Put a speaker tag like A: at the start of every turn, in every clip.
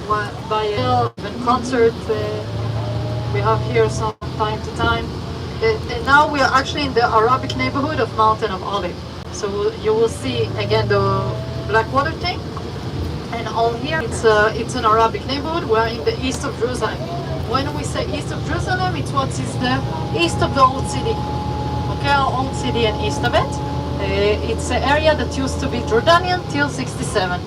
A: by even concert. We have here some time to time. And now we are actually in the Arabic neighborhood of Mountain of Olive. So you will see again the Blackwater thing. And all here, it's an Arabic neighborhood. We're in the east of Jerusalem. When we say east of Jerusalem, it's what is the east of the old city. Okay, our old city and east of it. It's an area that used to be Jordanian till 67,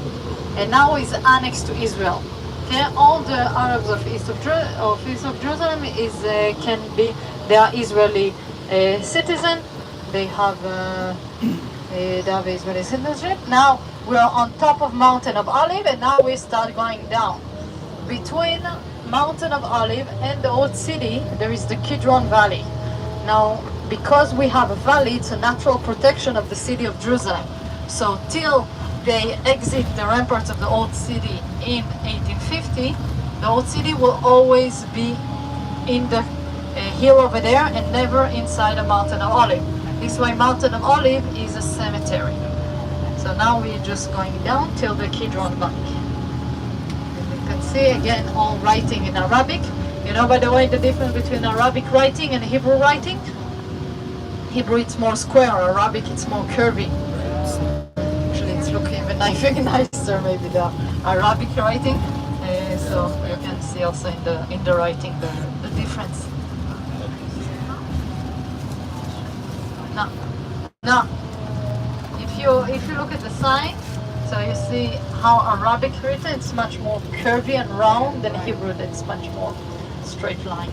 A: and now is annexed to Israel. Okay, all the Arabs of east of Jerusalem they are Israeli citizen. They have Israeli citizenship. Now we are on top of Mountain of Olive, and now we start going down. Between Mountain of Olive and the old city, there is the Kidron Valley. Now, because we have a valley, it's a natural protection of the city of Jerusalem. So till they exit the ramparts of the old city in 1850, the old city will always be in the hill over there and never inside the Mountain of Olive. This is why Mountain of Olive is a cemetery. So now we're just going down till the Kidron Valley. And you can see again all writing in Arabic. You know, by the way, the difference between Arabic writing and Hebrew writing? Hebrew it's more square, Arabic it's more curvy. Actually it's looking even nicer maybe the Arabic writing. So you can see also in the writing the difference. Now, if you look at the sign, so you see how Arabic written, it's much more curvy and round than Hebrew, that's much more straight line.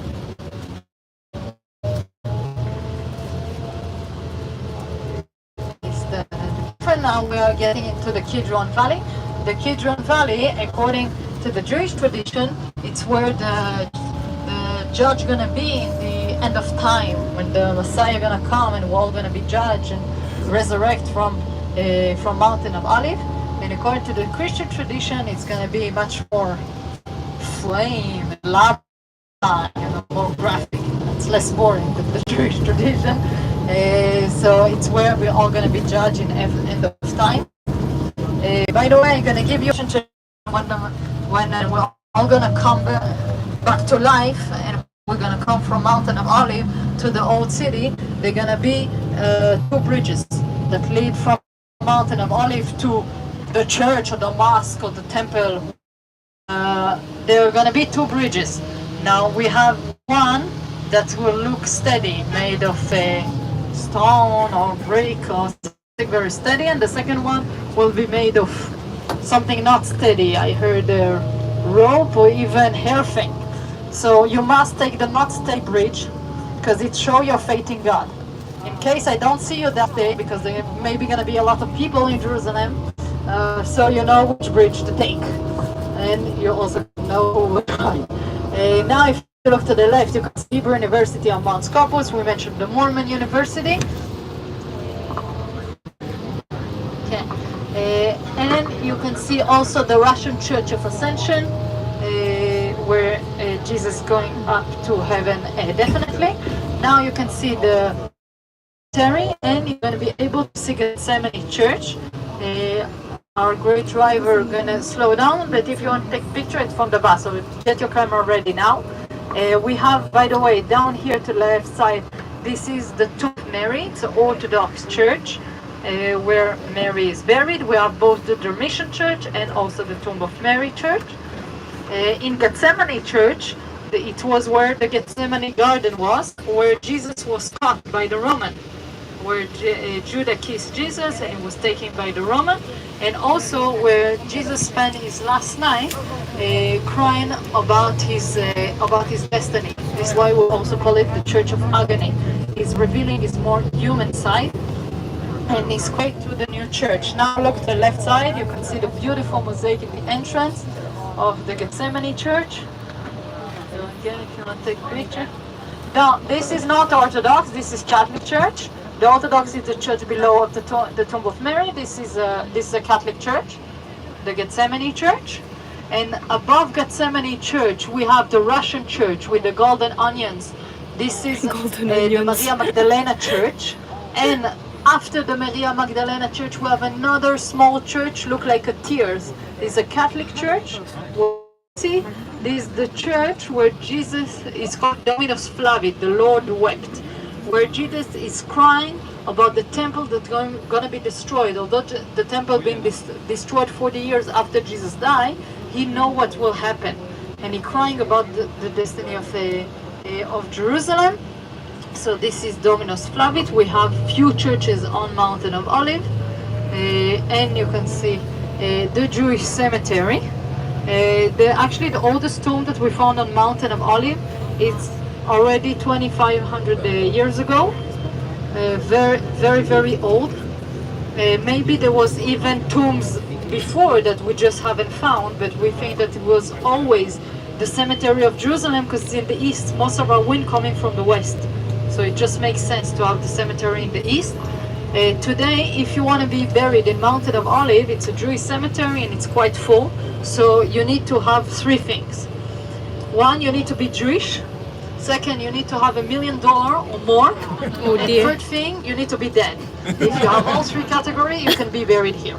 A: Now we are getting into the Kidron Valley. The Kidron Valley, according to the Jewish tradition, it's where the judge gonna be in the end of time, when the Messiah gonna come and we're all gonna be judged and resurrect from Mountain of Olive. And according to the Christian tradition, it's gonna be much more flame, lava, more graphic. It's less boring than the Jewish tradition. So it's where we're all going to be judged in end of time. By the way, I'm going to give you when we're all going to come back to life, and we're going to come from Mountain of Olive to the old city. There are going to be 2 bridges that lead from Mountain of Olive to the church or the mosque or the temple. There are going to be 2 bridges. Now we have one that will look steady, made of stone or brick or something very steady, and the second one will be made of something not steady. I heard a rope or even hairpin. So you must take the not steady bridge, because it shows your faith in God. In case I don't see you that day, because there may be going to be a lot of people in Jerusalem, so you know which bridge to take, and you also know which one. Now if you look to the left, you can see Hebrew University on Mount Scopus. We mentioned the Mormon University. Okay. And then you can see also the Russian Church of Ascension, where Jesus is going up to heaven definitely. Now you can see the cemetery, and you're going to be able to see Gethsemane Church. Our great driver gonna slow down, but if you want to take a picture, it's from the bus, so get your camera ready now. We have, by the way, down here to the left side, this is the Tomb of Mary. It's an Orthodox church where Mary is buried. We have both the Dormition Church and also the Tomb of Mary Church. In Gethsemane Church, it was where the Gethsemane garden was, where Jesus was caught by the Roman, where Judah kissed Jesus and was taken by the Roman, and also where Jesus spent his last night crying about his destiny. This is why we also call it the Church of Agony. He's revealing his more human side, and he's going to the new church. Now look to the left side, you can see the beautiful mosaic in the entrance of the Gethsemane Church. Again, if you want to take a picture. Now, this is not Orthodox, this is Catholic Church. The Orthodox is the church below of the Tomb of Mary. This is a Catholic church, the Gethsemane Church. And above Gethsemane Church, we have the Russian Church with the golden onions. This is the Maria Magdalena Church. And after the Maria Magdalena Church, we have another small church, look like a tears. It's a Catholic church. see, this is the church where Jesus is called Dominus Flavit, the Lord wept, where Jesus is crying about the temple that's going to be destroyed. Although the temple being destroyed 40 years after Jesus died, he know what will happen, and he crying about the destiny of Jerusalem. So this is Dominus Flavit. We have few churches on Mountain of Olive, and you can see the Jewish cemetery. Actually, the oldest tomb that we found on Mountain of Olive is already 2,500 years ago. Very, very, very old. Maybe there was even tombs before that we just haven't found, but we think that it was always the cemetery of Jerusalem, because it's in the east. Most of our wind coming from the west, so it just makes sense to have the cemetery in the east. Today, if you want to be buried in Mountain of Olive, it's a Jewish cemetery and it's quite full. So you need to have three things. One, you need to be Jewish. Second, you need to have $1 million or more.
B: Oh
A: and
B: dear.
A: third thing, you need to be dead. If you have all three categories, you can be buried here.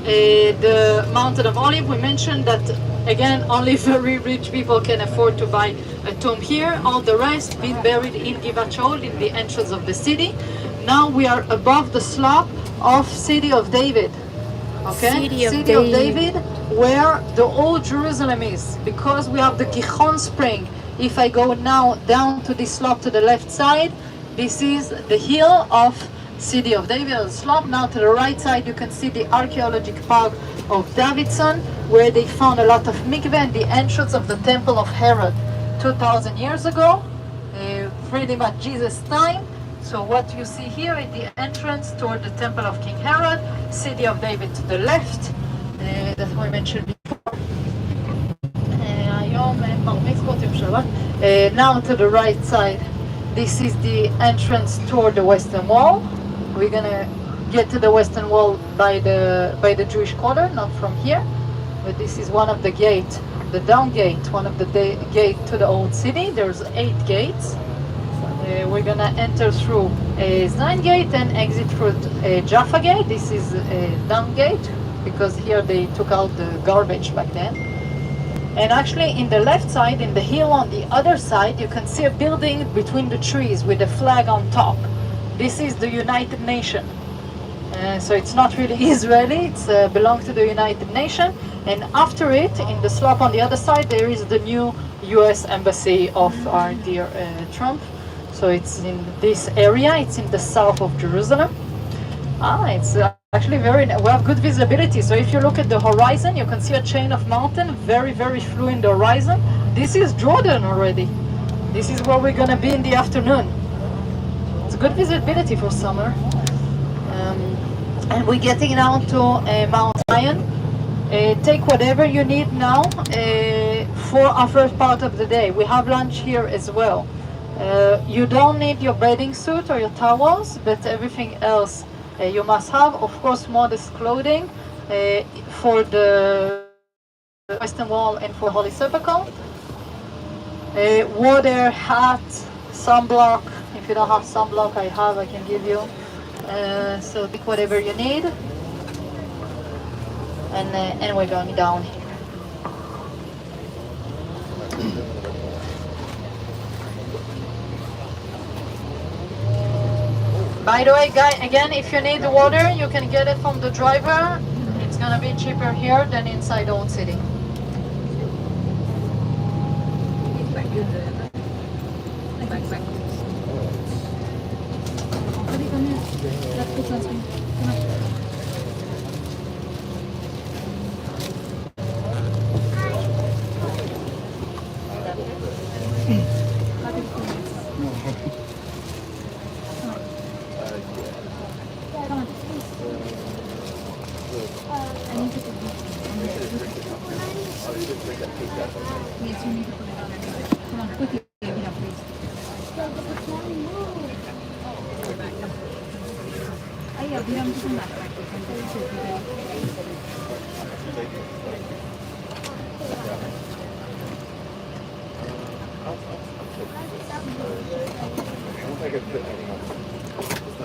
A: The Mountain of Olive, we mentioned that, again, only very rich people can afford to buy a tomb here. All the rest been buried in Givat Shaul, in the entrance of the city. Now we are above the slope of City of David. Okay?
B: City of
A: David, where the old Jerusalem is, because we have the Gihon spring. If I go now down to this slope to the left side, this is the hill of City of David, the slope. Now to the right side you can see the archaeological park of Davidson, where they found a lot of mikveh and the entrance of the temple of Herod 2,000 years ago, pretty much Jesus' time. So what you see here is the entrance toward the temple of King Herod, City of David to the left, that we mentioned before. Now to the right side, this is the entrance toward the Western Wall. We're gonna get to the Western Wall by the Jewish quarter, not from here. But this is one of the gates, the down gate, one of the gate to the old city. There's 8 gates. We're gonna enter through Znain Gate and exit through Jaffa Gate. This is a down gate because here they took out the garbage back then. And actually in the left side, in the hill on the other side, you can see a building between the trees with a flag on top. This is the United Nations. So it's not really Israeli, it's belongs to the United Nations. And after it, in the slope on the other side, there is the new US Embassy of our dear Trump. So it's in this area, it's in the south of Jerusalem. It's actually we have good visibility. So if you look at the horizon, you can see a chain of mountains, very, very few in the horizon. This is Jordan already. This is where we're gonna be in the afternoon. It's good visibility for summer. And we're getting now to Mount Zion. Take whatever you need now for our first part of the day. We have lunch here as well. You don't need your bathing suit or your towels, but everything else you must have. Of course, modest clothing for the Western Wall and for Holy Sepulchre. Water, hat, sunblock. If you don't have sunblock, I can give you. So pick whatever you need. And we're going down here. By the way, guys, again, if you need water, you can get it from the driver. It's gonna be cheaper here than inside the old city.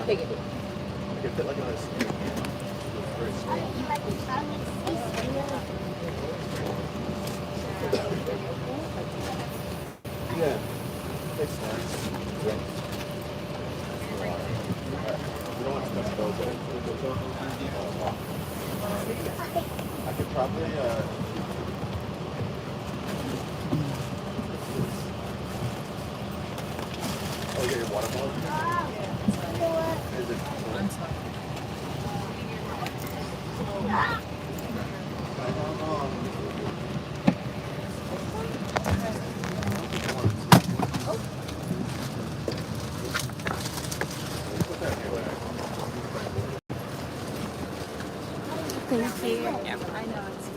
C: Take it. I can fit like a nice.
B: Probably, oh, you got your water bottle? Is it?
C: Thank you. Yeah, I know it's.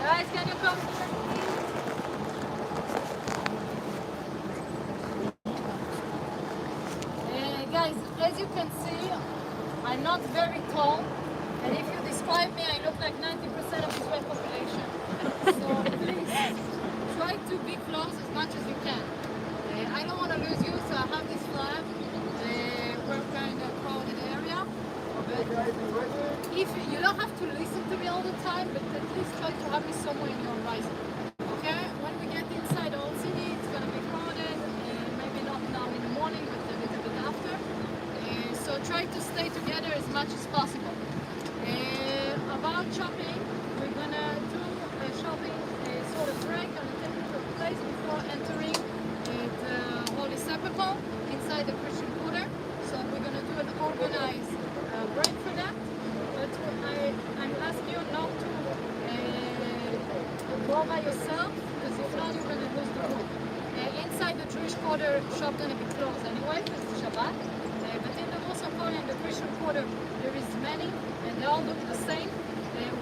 A: Guys, can you come? Guys, as you can see, I'm not very tall, and if you describe me, I look like 90% of Israeli population. So please try to be close as much as you can. I don't want to lose you, so I have this flag. We're kind of crowded area. But if you don't have to listen to me all the time, but at least try to have me somewhere in your horizon. Okay? When we get inside Old City, it's going to be crowded. Maybe not now in the morning, but a little bit after. So try to stay together as much as possible. About shopping, we're going to do a shopping sort of break on a technical place before entering the Holy Sepulchre inside the Christian Quarter. So we're going to do an organized break for that. But I'm asking you not to go by yourself, because if not, you're going to lose the group. Inside the Jewish Quarter, shop going to be closed anyway, because it's Shabbat. But in the Muslim Quarter and the Christian Quarter, there is many, and they all look the same.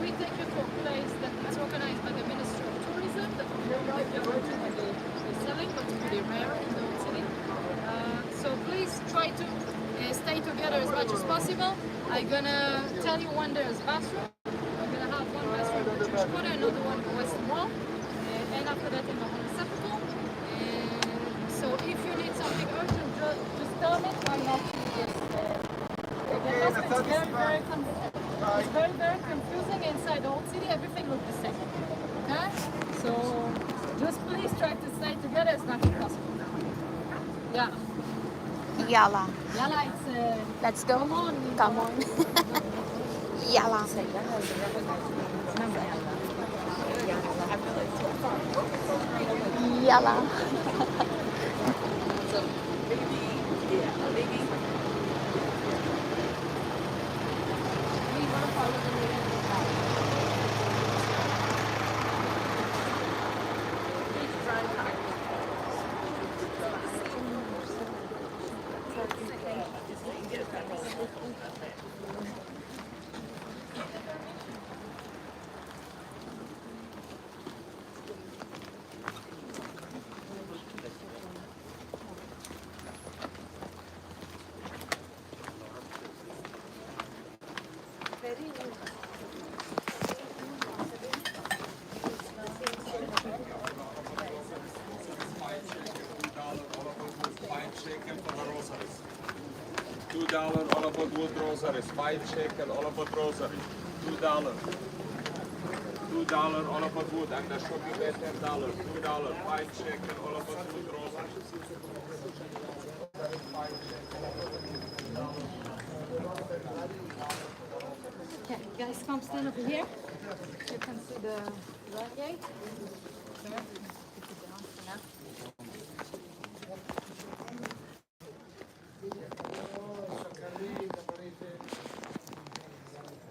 A: We take you to a place that is organized by the Ministry of Tourism, that we don't give you opportunity to selling, but it's pretty rare in the old city. So please try to stay together as much as possible. I'm gonna tell you when there's bathroom. We're gonna have one bathroom in the Jewish Quarter, another one in the Western Wall, and after that in the Holy Sepulchre. So if you need something urgent, just tell me. I'm not it's very confusing inside the old city. Everything looks the same. Okay? So just please try to stay together as much as possible. Yeah.
C: Yalla.
A: Yalla, it's
C: Let's go.
A: come on.
C: Come on. Yalla. Yalla.
D: $2 all about wood rosaries, 5 shekel all about rosary, $2. $2 all about wood, and the shopping at $10, $2, 5 shekel all about wood rosaries.
A: Okay, guys, come stand over here. You can see the Zion Gate. Okay. Put it down for now.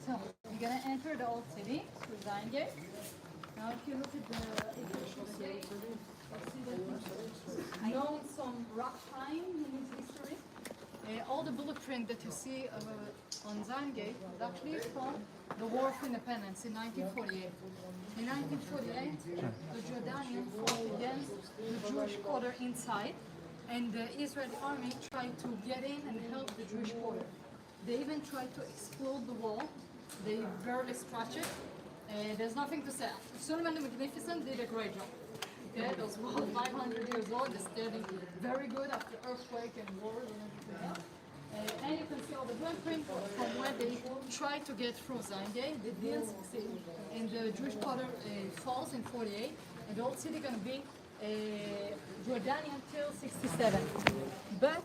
A: So you're gonna enter the old city through Zion Gate. Now, if you look at the gate, you'll see that it's known some rough time in its history. All the blueprint that you see on Zion Gate is actually from the War of Independence in 1948. In 1948, the Jordanians fought against the Jewish quarter inside, and the Israeli army tried to get in and help the Jewish quarter. They even tried to explode the wall. They barely scratched it. There's nothing to say. Suleiman the Magnificent did a great job. Okay, those walls 500 years old, they're standing very good after earthquake and wars and everything else. And you can see all the blueprint from where they tried to get through Zion Gate. They didn't succeed. And the Jewish quarter falls in 48, and the old city gonna be Jordanian till 67. But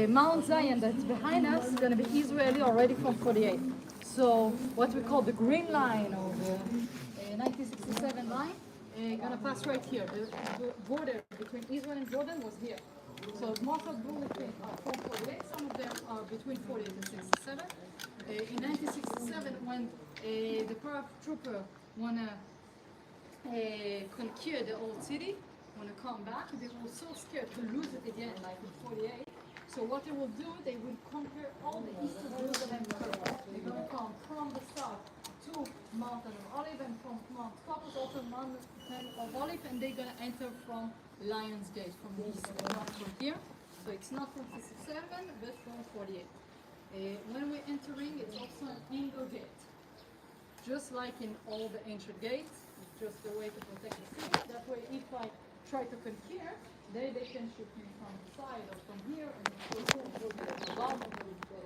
A: Mount Zion that's behind us is gonna be Israeli already from 48. So what we call the green line or the 1967 line gonna pass right here. The border between Israel and Jordan was here. So most of the blueprints are from 48, some of them are between 48 and 67. In 1967, when the paratrooper wanna conquer the old city, wanna come back, they were so scared to lose it again, like in 48. So what they will do, they will conquer all the eastern Jerusalem first. They're gonna come from the south to Mountain of Olive and from Mount Copos, also Mountain of Olive, and they're gonna enter from Lion's Gate from the east, not from here. So it's not from 67, but from 48. When we're entering, it's also an angle gate. Just like in all the ancient gates, it's just a way to protect the city. That way, if I try to conquer, they can shoot me from the side or from here, and it will be above. So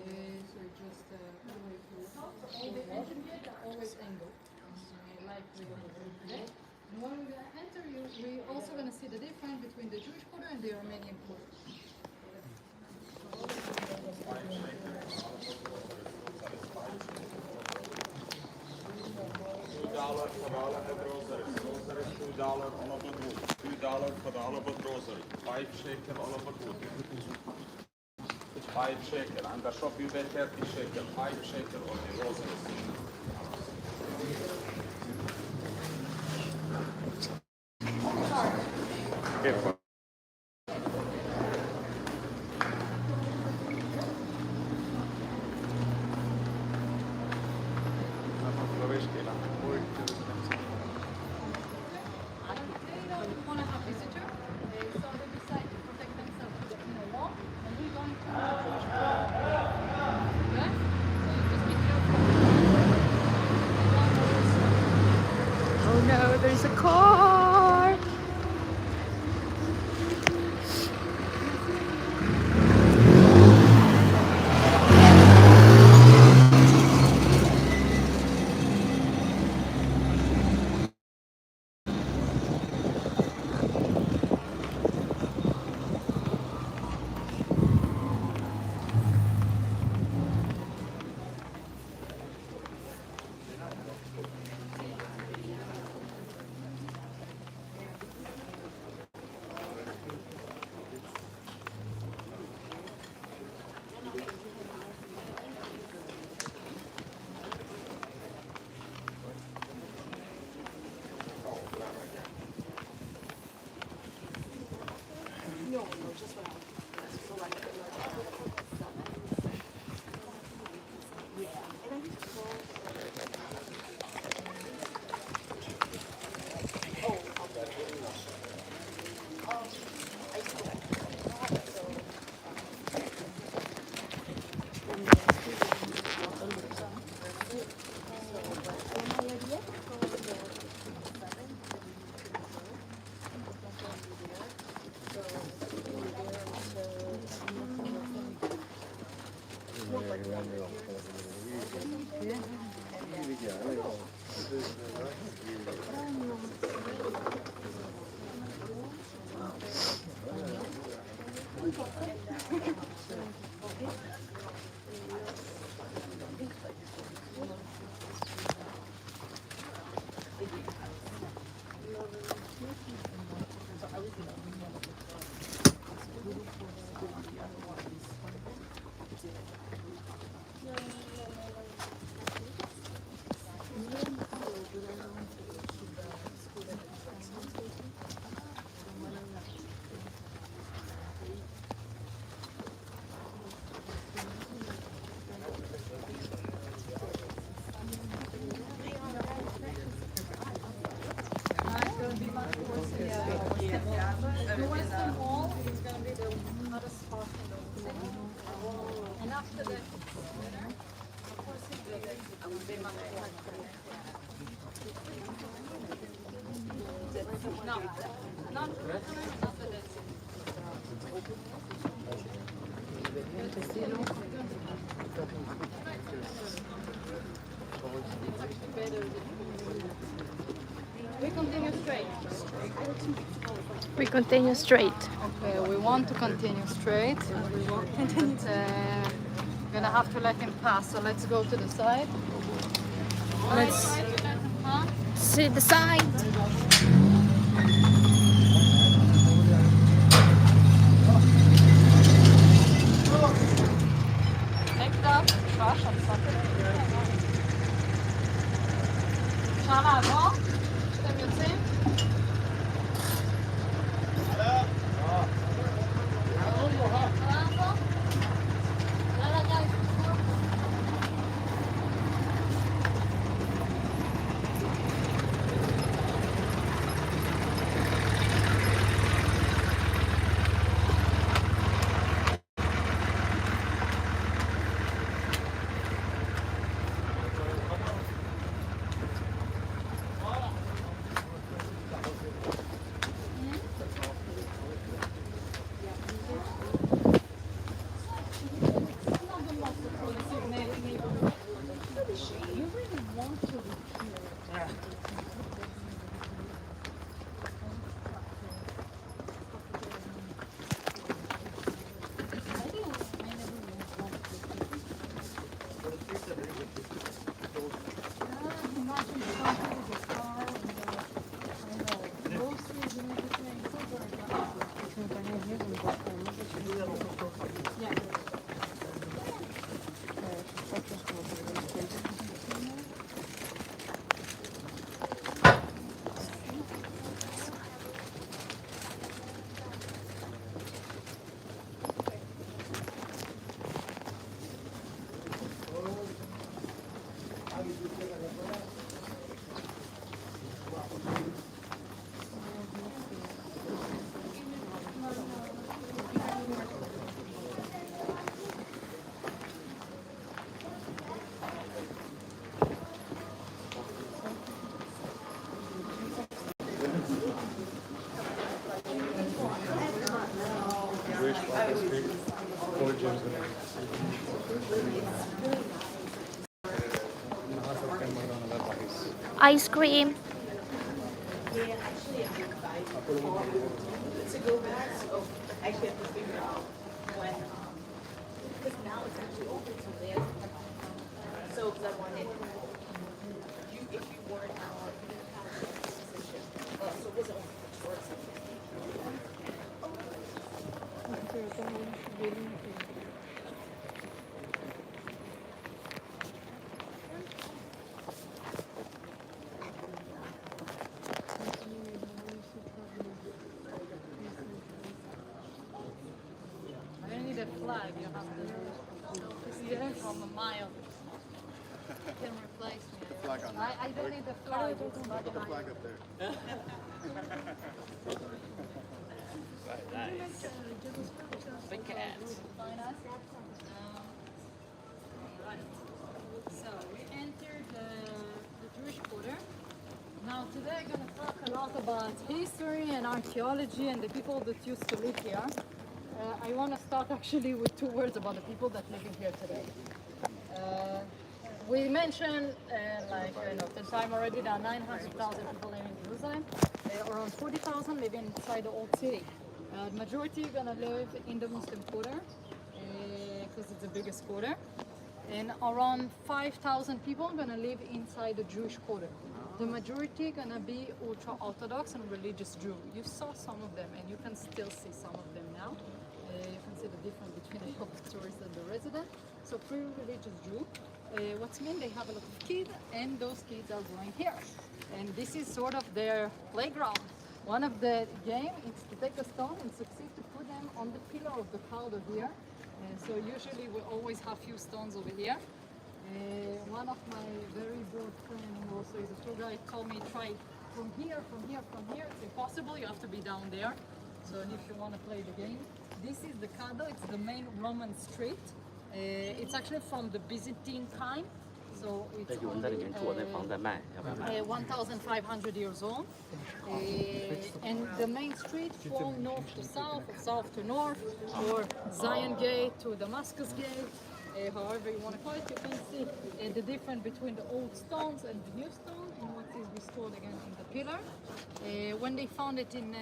A: it's just a way to help. So all the ancient gates are always angled, like we're going to do today. And when we're going to enter, we're also going to see the difference between the Jewish quarter and the Armenian quarter.
D: $2 for all of the groceries. Groceries $2 all of the food. $2 for all of the groceries. 5 shekel all of the food. 5 shekel. And the shop you pay 30 shekel. 5 shekel on the groceries. Careful.
A: Want to have visitor, so they decide to protect themselves with the inner wall, and we're going to the Jewish quarter. Okay? So just be careful.
C: Oh no, there's a car!
A: The western wall is going to be the hottest part in the city. And after that, it's better. Of course, it will be much better. No, not the Dead Sea. We continue straight.
C: We continue straight.
A: Okay, we want to continue straight. Gonna have to let him pass, so let's go to the side.
C: Let's
A: Try to let him pass.
C: see the side.
A: Next up, trash on Saturday. אפשר לעבור? שאתם יוצאים? יאללה, גיא.
C: Ice cream.
A: I need a flag. You have to see it from a mile. You can replace me.
B: Flag on
A: I don't need the flag. It's not
B: Put the
A: mine.
B: flag up there.
A: Right. So we entered the Jewish quarter. Now today I'm going to talk a lot about history and archaeology and the people that used to live here. I want to start actually with two words about the people that live in here today. We mentioned, the time already, there are 900,000 people living in Jerusalem. Around 40,000 live inside the old city. The majority are going to live in the Muslim quarter because it's the biggest quarter. And around 5,000 people are going to live inside the Jewish quarter. The majority are going to be ultra-Orthodox and religious Jew. You saw some of them, and you can still see some of them now. You can see the difference between the public tourist and the resident. So pretty religious Jew. What's mean they have a lot of kids, and those kids are going here. And this is sort of their playground. One of the game is to take a stone and succeed to put them on the pillar of the cloud over here. So usually we always have few stones over here. One of my very good friends who also is a tour guide told me try from here, from here, from here. It's impossible, you have to be down there. So if you want to play the game. This is the Kado, it's the main Roman street. It's actually from the Byzantine time. So it's
B: 有人在里面做那房在卖，要不要买？
A: 1,500 years old. And the main street from north to south, or south to north, or Zion Gate to Damascus Gate, however you want to call it, you can see the difference between the old stones and the new stone and what is restored again in the pillar. When they found it in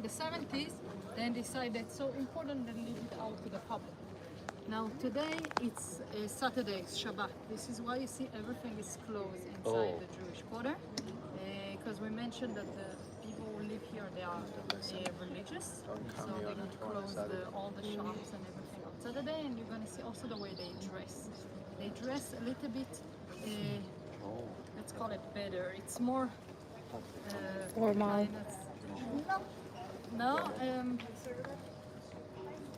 A: the 70s, then decided it's so important that leave it out to the public. Now today it's Saturday, it's Shabbat. This is why you see everything is closed inside the Jewish quarter. Because we mentioned that the people who live here, they are religious. So they're going to close all the shops and everything on Saturday. And you're going to see also the way they dress. They dress a little bit, let's call it better. It's more
C: Formal.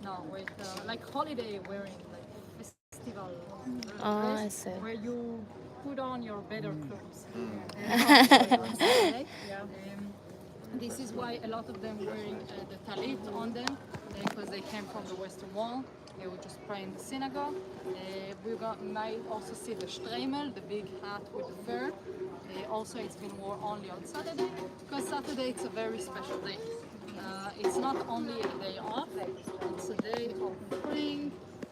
A: No, wait, like holiday wearing, like festival
C: Oh, I
A: dress,
C: see.
A: where you put on your better clothes. This is why a lot of them wearing the talit on them, because they came from the Western Wall. They would just pray in the synagogue. Might also see the shtreimel, the big hat with the fur. Also, it's been worn only on Saturday, because Saturday it's a very special day. It's not only a day off, it's a day of praying,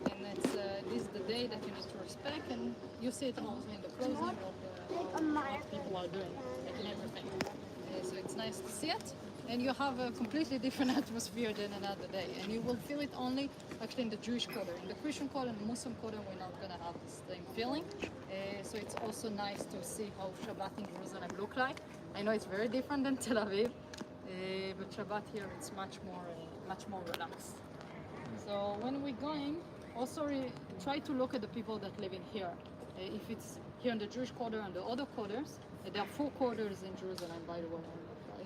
A: and this is the day that you need to respect, and you see it also in the clothing of what people are doing, like in everything. So it's nice to see it, and you have a completely different atmosphere than another day, and you will feel it only actually in the Jewish quarter. In the Christian quarter and the Muslim quarter, we're not going to have the same feeling. So it's also nice to see how Shabbat in Jerusalem look like. I know it's very different than Tel Aviv. But Shabbat here it's much more relaxed. So when we're going, also try to look at the people that live in here. If it's here in the Jewish quarter and the other quarters, there are 4 quarters in Jerusalem, by the way. I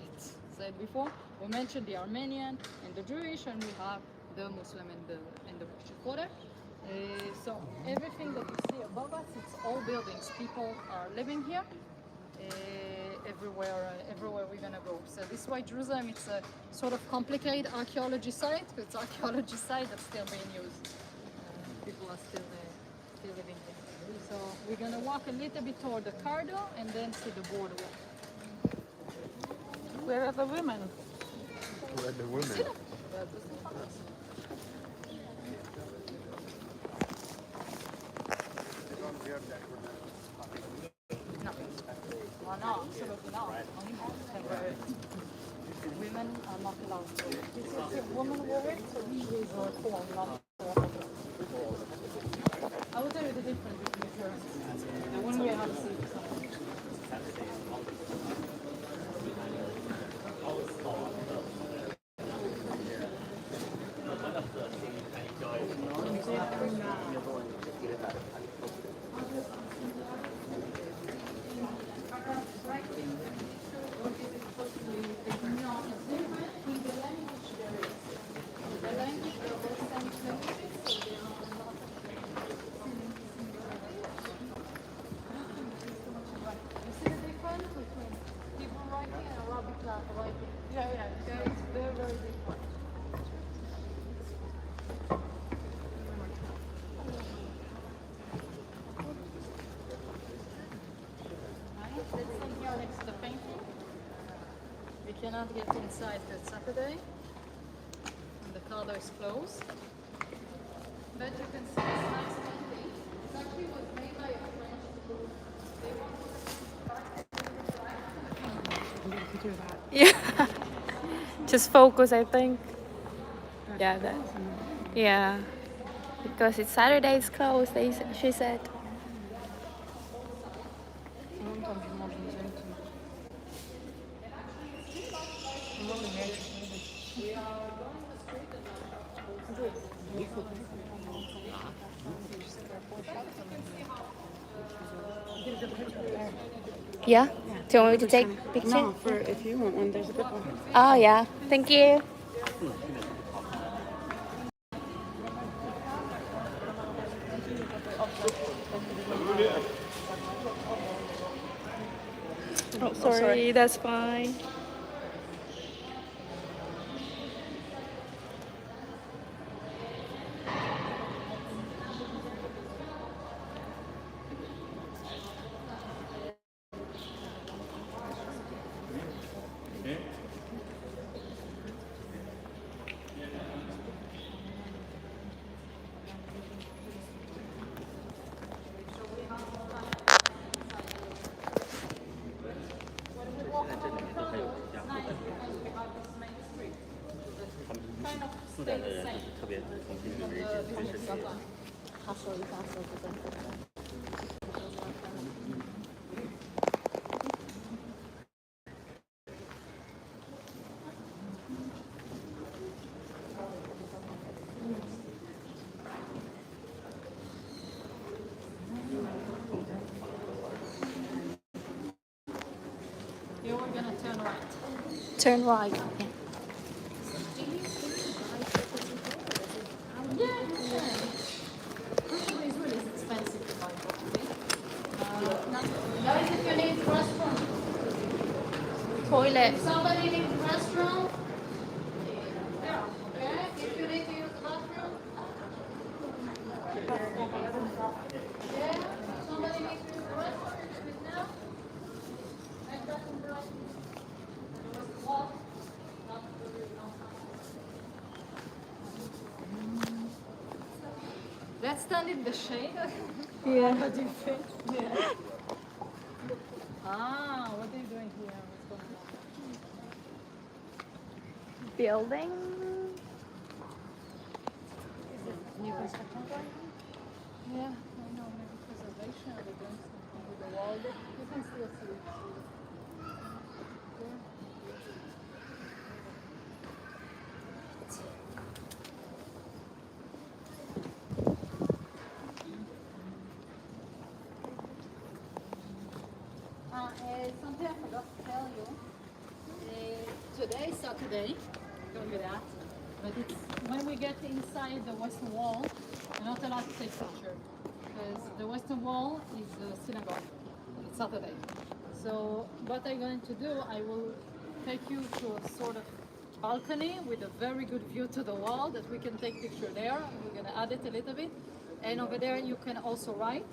A: said before, we mentioned the Armenian and the Jewish, and we have the Muslim and the Christian quarter. So everything that you see above us, it's all buildings. People are living here. Everywhere we're gonna go. So this is why Jerusalem, it's a sort of complicated archaeology site. It's an archaeology site that's still being used. People are still living here. So we're gonna walk a little bit toward the corridor and then see the boardwalk.
E: Where are the women?
B: Where are the women?
A: No, absolutely not. Women are not allowed to. This is a woman wearing, so she is a form, not I will tell you the difference between the two. And when we have to see it's very, very different. Let's stand here next to the painting. We cannot get inside till Saturday, and the corridor is closed. But you can see this nice painting. It actually was made by a French group.
C: Yeah. Just focus, I think. Yeah, yeah. Because it's Saturday, it's closed, she said. Yeah? Do you want me to take a picture?
E: No, for if you want one, there's a good one.
C: Oh, yeah. Thank you. Oh, sorry, that's fine.
F: 住在的人就是特别同心聚为一心，支持别人。
A: You're gonna turn right.
C: Turn right.
A: Usually it's really expensive to buy property. Guys, if you need restroom,
C: Toilet.
A: somebody needs restroom. Okay, if you need to use the bathroom. Yeah, somebody needs to use the restroom. Please now. And that's in the right. Walk. Let's stand in the shade.
C: Yeah.
A: What do you think? Yeah. Ah, what are you doing here? What's going on?
C: Building.
A: New construction going on? Yeah, I know, maybe preservation or they're doing something with the wall. You can still see it. Something I forgot to tell you. Today is Saturday, told you that. But it's when we get inside the Western Wall, we're not allowed to take pictures because the Western Wall is the synagogue. It's Saturday. So what I'm going to do, I will take you to a sort of balcony with a very good view to the wall that we can take picture there. We're going to add it a little bit. And over there you can also write.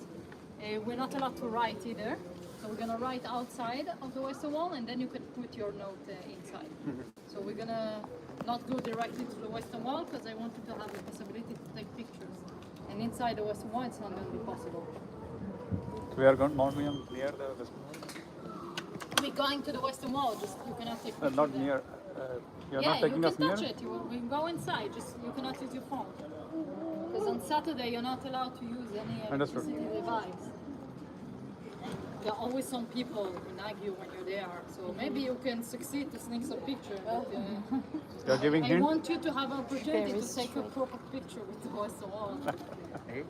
A: We're not allowed to write either. So we're going to write outside of the Western Wall and then you can put your note inside. So we're going to not go directly to the Western Wall because I want you to have the possibility to take pictures. And inside the Western Wall it's not going to be possible.
B: We are not near the Western Wall?
A: We're going to the Western Wall, just you cannot take pictures
B: Not
A: there.
B: near. You're
A: Yeah,
B: not taking
A: you
B: us
A: can
B: near?
A: touch it. We can go inside, just you cannot use your phone. Because on Saturday you're not allowed to use any
B: Understood.
A: electricity device. There are always some people who nag you when you're there, so maybe you can succeed to sneak some picture. But,
B: You're giving
A: I
B: hint?
A: want you to have an opportunity
C: Very
A: to take a proper picture with the Western Wall.
F: 哎，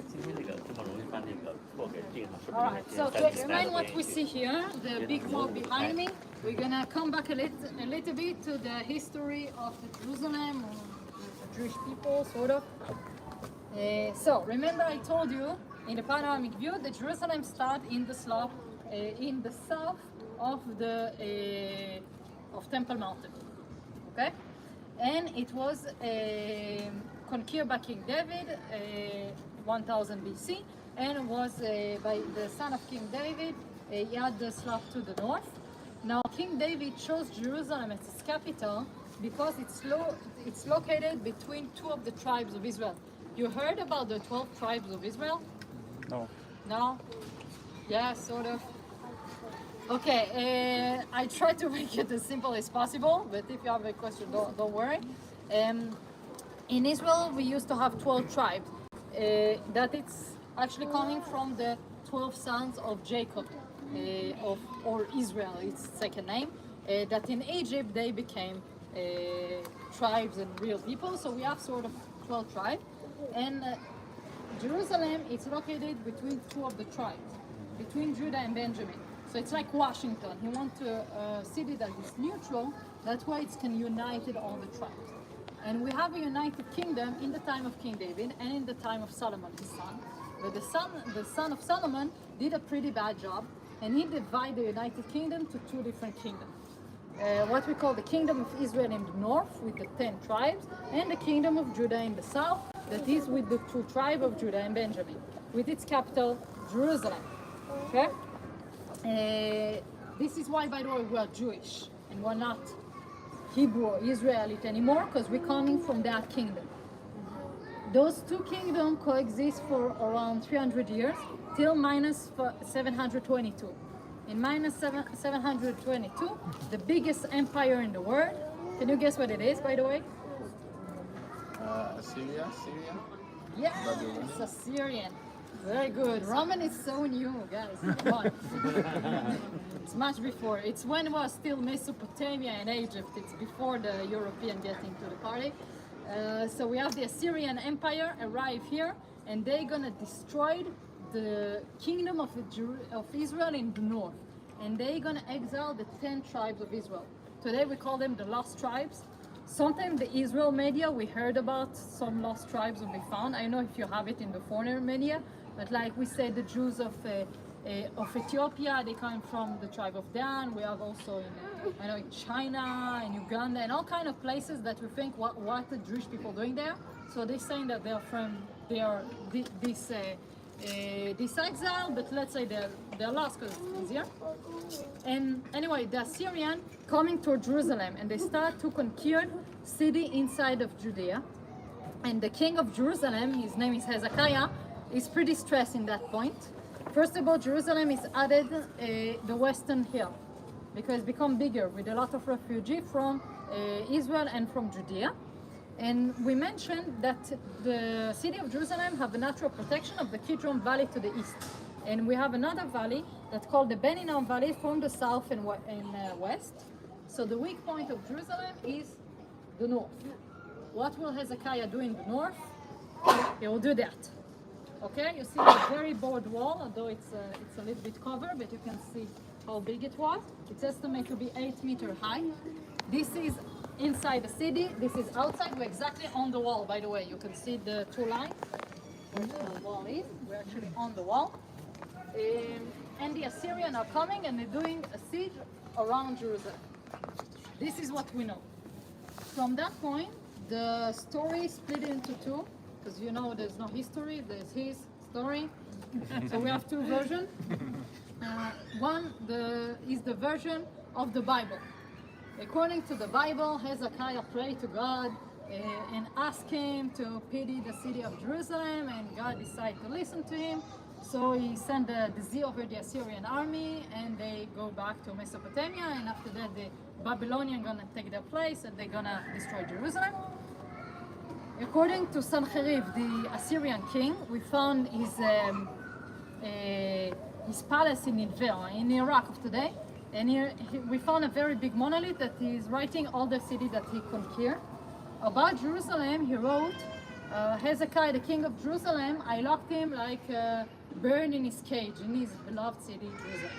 F: 今天这个这么容易把那个错给定了，是不
A: All
F: 是
A: right, so to explain what we see here, the big wall behind me, we're gonna come back a little bit to the history of the Jerusalem, or the Jewish people, sort of. So remember I told you in the panoramic view that Jerusalem starts in the slope, in the south of the of Temple Mountain, okay? And it was conquered by King David, 1000 BC, and was by the son of King David. He had the slope to the north. Now King David chose Jerusalem as his capital because it's located between two of the tribes of Israel. You heard about the 12 tribes of Israel?
B: No.
A: No? Yeah, sort of. Okay, I try to make it as simple as possible, but if you have a question, don't worry. In Israel, we used to have 12 tribes. That it's actually coming from the 12 sons of Jacob, or Israel, its second name. That in Egypt, they became tribes and real people. So we have sort of 12 tribes. And Jerusalem is located between two of the tribes, between Judah and Benjamin. So it's like Washington. He wants a city that is neutral. That's why it can unite all the tribes. And we have a united kingdom in the time of King David and in the time of Solomon, his son. But the son of Solomon did a pretty bad job, and he divided the United Kingdom to two different kingdoms. What we call the Kingdom of Israel in the north with the 10 tribes, and the Kingdom of Judah in the south, that is with the two tribes of Judah and Benjamin, with its capital, Jerusalem. Okay? This is why, by the way, we are Jewish and we're not Hebrew or Israelite anymore, because we're coming from that kingdom. Those two kingdoms coexist for around 300 years till minus 722. In minus 722, the biggest empire in the world. Can you guess what it is, by the way?
B: Assyria, Syria.
A: Yes, Assyrian. Very good. Roman is so new, guys. Come on. It's much before. It's when it was still Mesopotamia and Egypt. It's before the European getting to the party. So we have the Assyrian Empire arrive here, and they're gonna destroy the kingdom of Israel in the north, and they're gonna exile the 10 tribes of Israel. Today we call them the lost tribes. Sometimes the Israel media, we heard about some lost tribes will be found. I know if you have it in the foreign media, but like we say, the Jews of Ethiopia, they come from the tribe of Dan. We have also in China and Uganda and all kind of places that we think what the Jewish people doing there. So they're saying that this exile, but let's say they're lost because it's easier. And anyway, the Assyrian coming to Jerusalem, and they start to conquer city inside of Judea. And the king of Jerusalem, his name is Hezekiah, is pretty stressed in that point. First of all, Jerusalem is added the western hill because it's become bigger with a lot of refugees from Israel and from Judea. And we mentioned that the city of Jerusalem have a natural protection of the Kidron Valley to the east. And we have another valley that's called the Ben Hinnom Valley from the south and west. So the weak point of Jerusalem is the north. What will Hezekiah do in the north? He will do that. Okay, you see the very broad wall, although it's a little bit covered, but you can see how big it was. It's estimated to be 8 meters high. This is inside the city. This is outside. We're exactly on the wall, by the way. You can see the two lines where the wall is. We're actually on the wall. And the Assyrians are coming and they're doing a siege around Jerusalem. This is what we know. From that point, the story split into two, because you know there's no history, there's his story. So we have two versions. One is the version of the Bible. According to the Bible, Hezekiah prayed to God and asked him to pity the city of Jerusalem, and God decided to listen to him. So he sent the zeal over the Assyrian army, and they go back to Mesopotamia, and after that the Babylonians gonna take their place and they're gonna destroy Jerusalem. According to Sancherib, the Assyrian king, we found his palace in Nineveh, in Iraq of today. And here we found a very big monolith that is writing all the city that he conquered. About Jerusalem, he wrote, Hezekiah, the king of Jerusalem, I locked him like a bird in his cage, in his beloved city, Jerusalem.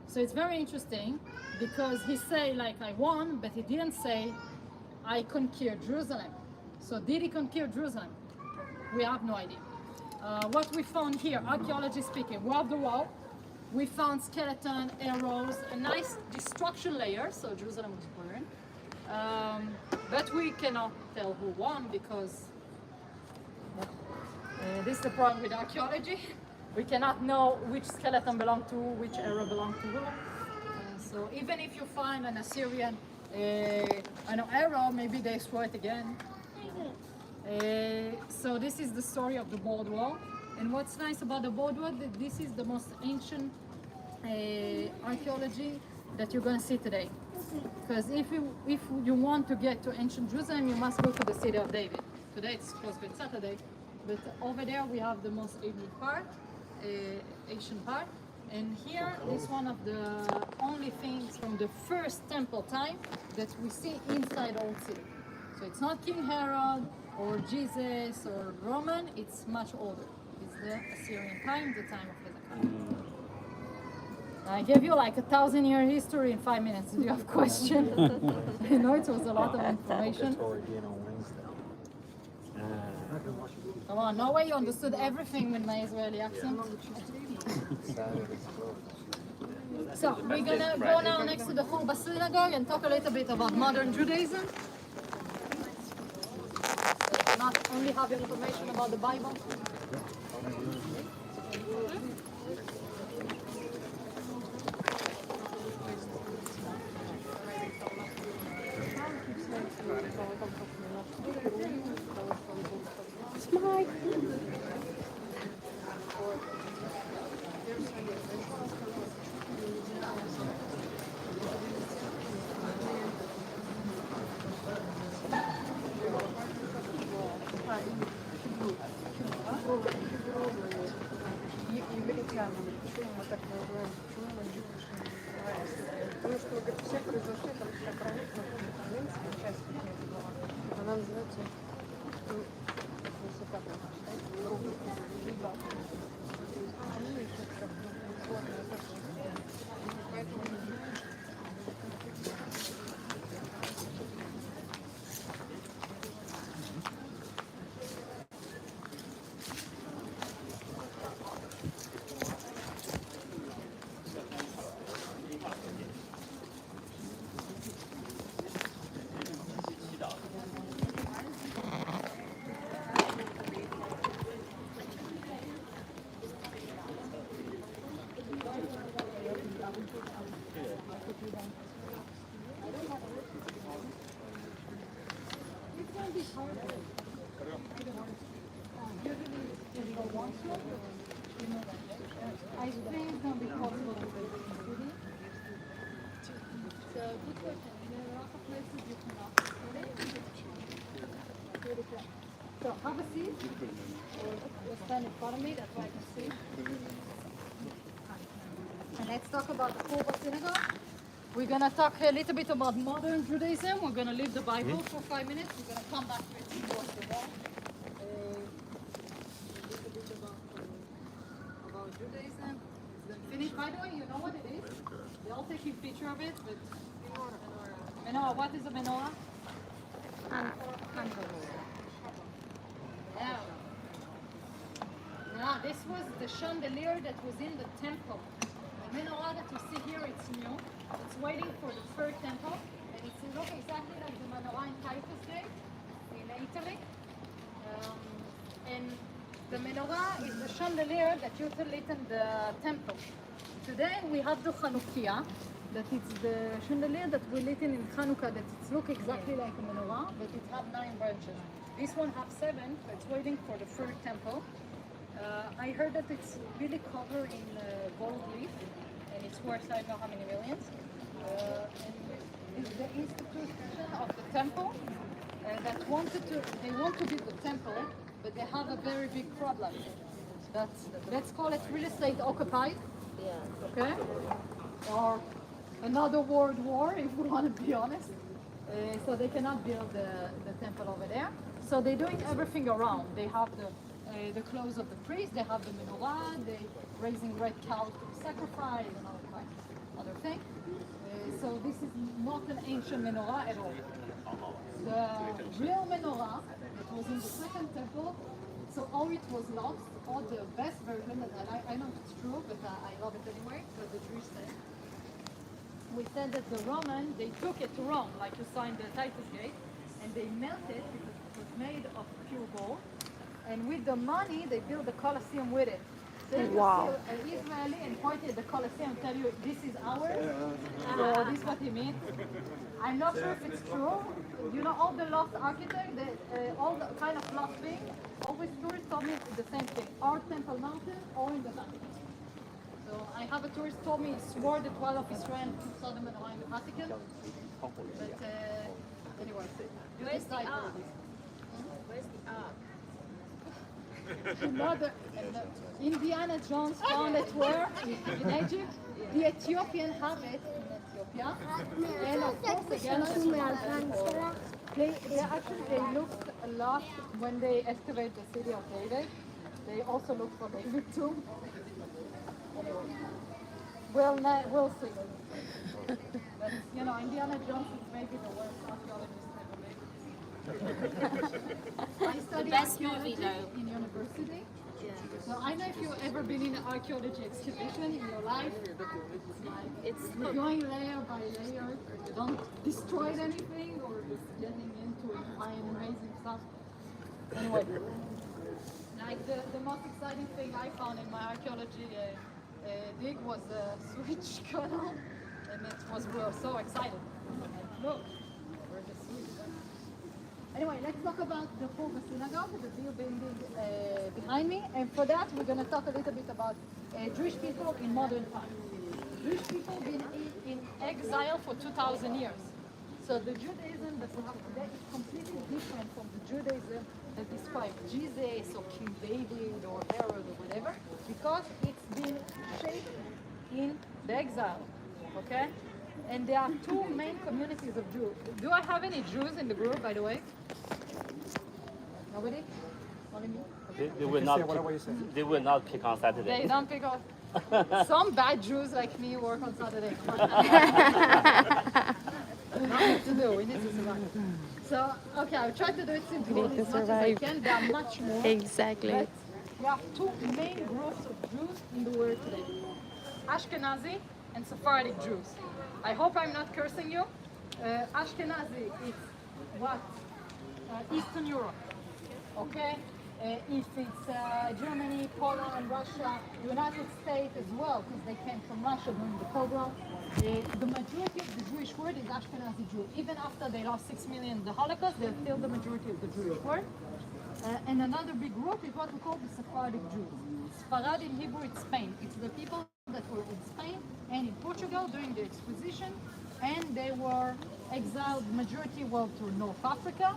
A: So it's very interesting because he said like I won, but he didn't say I conquered Jerusalem. So did he conquer Jerusalem? We have no idea. What we found here, archaeology speaking, we have the wall. We found skeleton, arrows, a nice destruction layer, so Jerusalem was burned. But we cannot tell who won because this is the problem with archaeology. We cannot know which skeleton belonged to, which arrow belonged to who. So even if you find an Assyrian arrow, maybe they throw it again. So this is the story of the board wall. And what's nice about the board wall, that this is the most ancient archaeology that you're going to see today. Because if you want to get to ancient Jerusalem, you must go to the city of David. Today it's supposed to be Saturday, but over there we have the most ancient part. And here is one of the only things from the first temple time that we see inside Old City. So it's not King Herod or Jesus or Roman, it's much older. It's the Assyrian time, the time of Hezekiah. I gave you like 1,000-year history in 5 minutes. Do you have questions? I know it was a lot of information. Come on, no way you understood everything with my Israeli accent. So we're gonna go now next to the Churba synagogue and talk a little bit about modern Judaism. Not only have information about the Bible. Smile.
G: все произошло, там вся проверка, Минская часть, она называется если так читать, рубрика «Либо». Ну, еще как сложно, поэтому
A: I think it's going to be possible to do in the city. So, good question. There are a lot of places you cannot study. So, have a seat. Or stand in front of me, that's why I can see. And let's talk about the Kulba Synagogue. We're going to talk a little bit about modern Judaism. We're going to leave the Bible for 5 minutes. We're going to come back to it towards the wall. A little bit about Judaism. Then finish. By the way, you know what it is? They're all taking picture of it, but menorah. What is a menorah? Yeah. Now, this was the chandelier that was in the temple. The menorah that you see here, it's new. It's waiting for the third temple, and it looks exactly like the menorah in Titus Gate in Italy. And the menorah is the chandelier that used to lit in the temple. Today we have the Chanukia, that it's the chandelier that we lit in Hanukkah, that it looks exactly like a menorah, but it has 9 branches. This one has 7, but it's waiting for the third temple. I heard that it's really covered in gold leaf, and it's worth I don't know how many millions. And it's the institution of the temple that they want to build the temple, but they have a very big problem. Let's call it real estate occupied. Okay? Or another world war, if we want to be honest. So they cannot build the temple over there. So they're doing everything around. They have the clothes of the priests, they have the menorah, they're raising red cows to be sacrificed and all kinds of other things. So this is not an ancient menorah at all. The real menorah that was in the second temple, so all it was lost, or the best version, and I know it's true, but I love it anyway, because the Jewish say. We said that the Roman, they took it to Rome, like you saw in the Titus Gate, and they melted it because it was made of pure gold. And with the money, they built the Colosseum with it. So you
C: Wow.
A: see an Israeli and point at the Colosseum and tell you, this is ours. So this is what he means. I'm not sure if it's true. You know, all the lost architects, all the kind of lost things, always tourists told me the same thing. Or Temple Mountain or in the Vatican. So I have a tourist told me he swore that one of his friends saw them in the Vatican. But anyway, you decide for this.
E: Where's the ark?
A: Another Indiana Jones found it where? In Egypt. The Ethiopian have it in Ethiopia. And of course again, they looked a lot when they excavate the city of David. They also look for David too. Anyway, we'll see. But you know, Indiana Jones is maybe the worst archaeologist ever made. I study archaeology in university. So I know if you've ever been in an archaeology exhibition in your life, it's you're going layer by layer. You don't destroy anything or just getting into it, find amazing stuff. Anyway, like the most exciting thing I found in my archaeology dig was a switch canal, and we were so excited. Like, look, where's the switch? Anyway, let's talk about the Kulba Synagogue, the big building behind me. And for that, we're going to talk a little bit about Jewish people in modern times. Jewish people have been in exile for 2,000 years. So the Judaism that we have today is completely different from the Judaism that describes Jesus or King David or Herod or whatever, because it's been shaped in the exile. Okay? And there are two main communities of Jews. Do I have any Jews in the group, by the way? Nobody? Only me?
F: They will not. They will not pick on Saturday.
A: They don't pick up. Some bad Jews like me work on Saturday. Nothing to do. We need to survive. So, okay, I'll try to do it simply
C: We need to
A: as much as I
C: survive.
A: can. There are much more.
C: Exactly.
A: But we have two main groups of Jews in the world today. Ashkenazi and Sephardic Jews. I hope I'm not cursing you. Ashkenazi is what? Eastern Europe. Okay? If it's Germany, Poland, Russia, United States as well, because they came from Russia during the pogrom. The majority of the Jewish world is Ashkenazi Jew. Even after they lost 6 million in the Holocaust, they're still the majority of the Jewish world. And another big group is what we call the Sephardic Jews. Sfarad in Hebrew, it's Spain. It's the people that were in Spain and in Portugal during the Exposition, and they were exiled, majority were to North Africa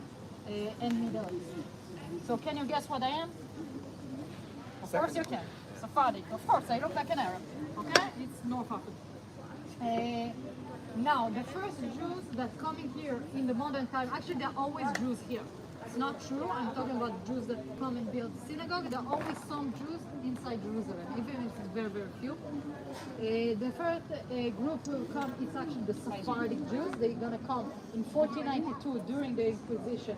A: and Middle East. So can you guess what I am? Of course you can. Sephardic. Of course, I look like an Arab. Okay? It's North Africa. Now, the first Jews that coming here in the modern time, actually there are always Jews here. It's not true. I'm talking about Jews that come and build synagogue. There are always some Jews inside Jerusalem, even if it's very, very few. The first group will come, it's actually the Sephardic Jews. They're going to come in 1492 during the Inquisition.